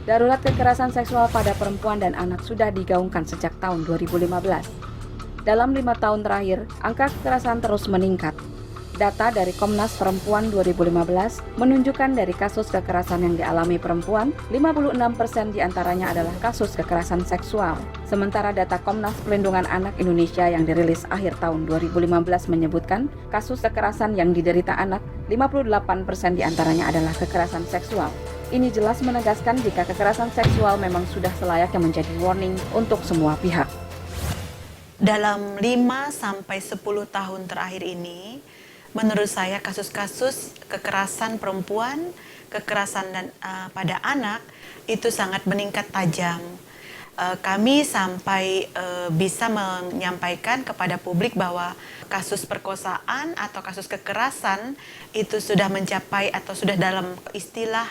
Darurat kekerasan seksual pada perempuan dan anak sudah digaungkan sejak tahun 2015. Dalam 5 tahun terakhir, angka kekerasan terus meningkat. Data dari Komnas Perempuan 2015 menunjukkan dari kasus kekerasan yang dialami perempuan, 56% diantaranya adalah kasus kekerasan seksual. Sementara data Komnas Perlindungan Anak Indonesia yang dirilis akhir tahun 2015 menyebutkan kasus kekerasan yang diderita anak, 58% diantaranya adalah kekerasan seksual. Ini jelas menegaskan jika kekerasan seksual memang sudah selayaknya menjadi warning untuk semua pihak. Dalam 5-10 tahun terakhir ini, menurut saya kasus-kasus kekerasan perempuan, kekerasan pada anak itu sangat meningkat tajam. Kami sampai bisa menyampaikan kepada publik bahwa kasus perkosaan atau kasus kekerasan itu sudah mencapai atau sudah dalam istilah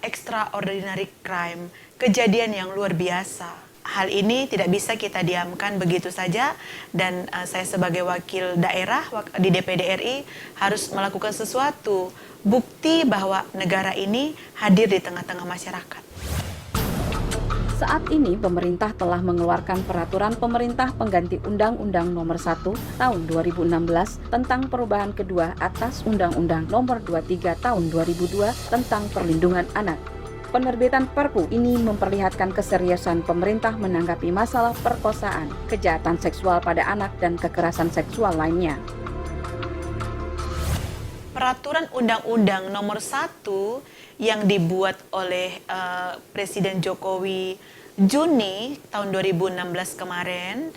extraordinary crime, kejadian yang luar biasa. Hal ini tidak bisa kita diamkan begitu saja dan saya sebagai wakil daerah di DPD RI harus melakukan sesuatu, bukti bahwa negara ini hadir di tengah-tengah masyarakat. Saat ini pemerintah telah mengeluarkan peraturan pemerintah pengganti Undang-Undang Nomor 1 Tahun 2016 tentang perubahan kedua atas Undang-Undang Nomor 23 Tahun 2002 tentang perlindungan anak. Penerbitan Perpu ini memperlihatkan keseriusan pemerintah menanggapi masalah perkosaan, kejahatan seksual pada anak, dan kekerasan seksual lainnya. Peraturan Undang-Undang Nomor 1 yang dibuat oleh Presiden Jokowi Juni tahun 2016 kemarin,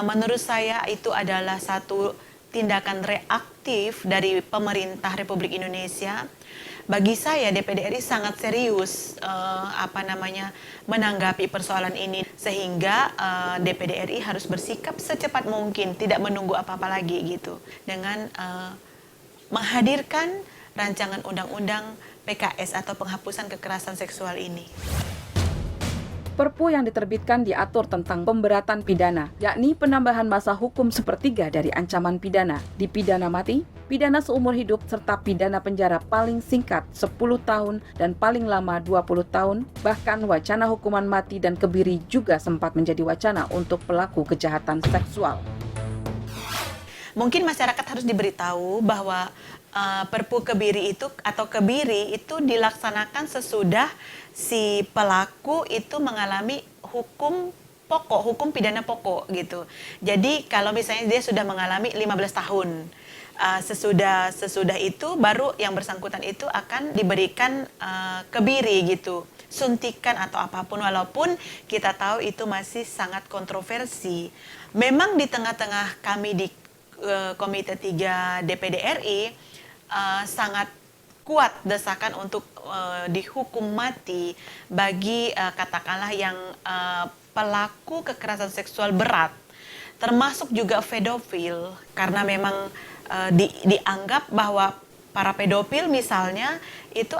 menurut saya itu adalah satu tindakan reaktif dari pemerintah Republik Indonesia. Bagi saya DPD RI sangat serius menanggapi persoalan ini sehingga DPD RI harus bersikap secepat mungkin, tidak menunggu apa-apa lagi gitu, dengan menghadirkan rancangan undang-undang PKS atau penghapusan kekerasan seksual ini. Perpu yang diterbitkan diatur tentang pemberatan pidana, yakni penambahan masa hukum sepertiga dari ancaman pidana, dipidana mati, pidana seumur hidup, serta pidana penjara paling singkat 10 tahun dan paling lama 20 tahun. Bahkan wacana hukuman mati dan kebiri juga sempat menjadi wacana untuk pelaku kejahatan seksual. Mungkin masyarakat harus diberitahu bahwa Perpu kebiri itu atau kebiri itu dilaksanakan sesudah si pelaku itu mengalami hukum pidana pokok gitu. Jadi kalau misalnya dia sudah mengalami 15 tahun, sesudah itu baru yang bersangkutan itu akan diberikan kebiri gitu, suntikan atau apapun, walaupun kita tahu itu masih sangat kontroversi. Memang di tengah-tengah kami di Komite 3 DPD RI sangat kuat desakan untuk dihukum mati bagi katakanlah yang pelaku kekerasan seksual berat, termasuk juga pedofil, karena memang dianggap bahwa para pedofil misalnya itu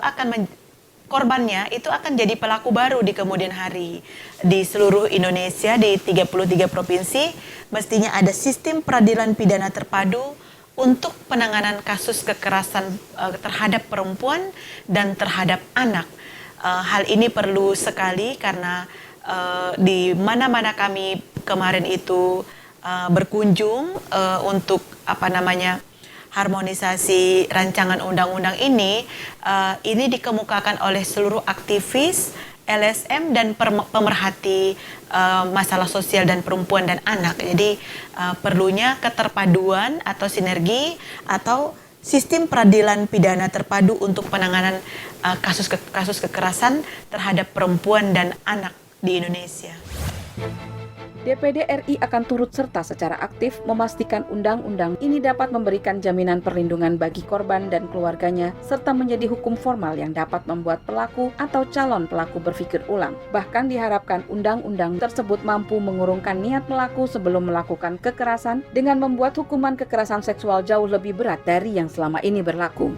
korbannya itu akan jadi pelaku baru di kemudian hari. Di seluruh Indonesia di 33 provinsi mestinya ada sistem peradilan pidana terpadu untuk penanganan kasus kekerasan terhadap perempuan dan terhadap anak. Hal ini perlu sekali karena di mana-mana kami kemarin itu berkunjung untuk harmonisasi rancangan undang-undang ini dikemukakan oleh seluruh aktivis LSM dan pemerhati masalah sosial dan perempuan dan anak. Jadi perlunya keterpaduan atau sinergi atau sistem peradilan pidana terpadu untuk penanganan kasus kekerasan terhadap perempuan dan anak di Indonesia. DPD RI akan turut serta secara aktif memastikan undang-undang ini dapat memberikan jaminan perlindungan bagi korban dan keluarganya, serta menjadi hukum formal yang dapat membuat pelaku atau calon pelaku berpikir ulang. Bahkan diharapkan undang-undang tersebut mampu mengurungkan niat pelaku sebelum melakukan kekerasan dengan membuat hukuman kekerasan seksual jauh lebih berat dari yang selama ini berlaku.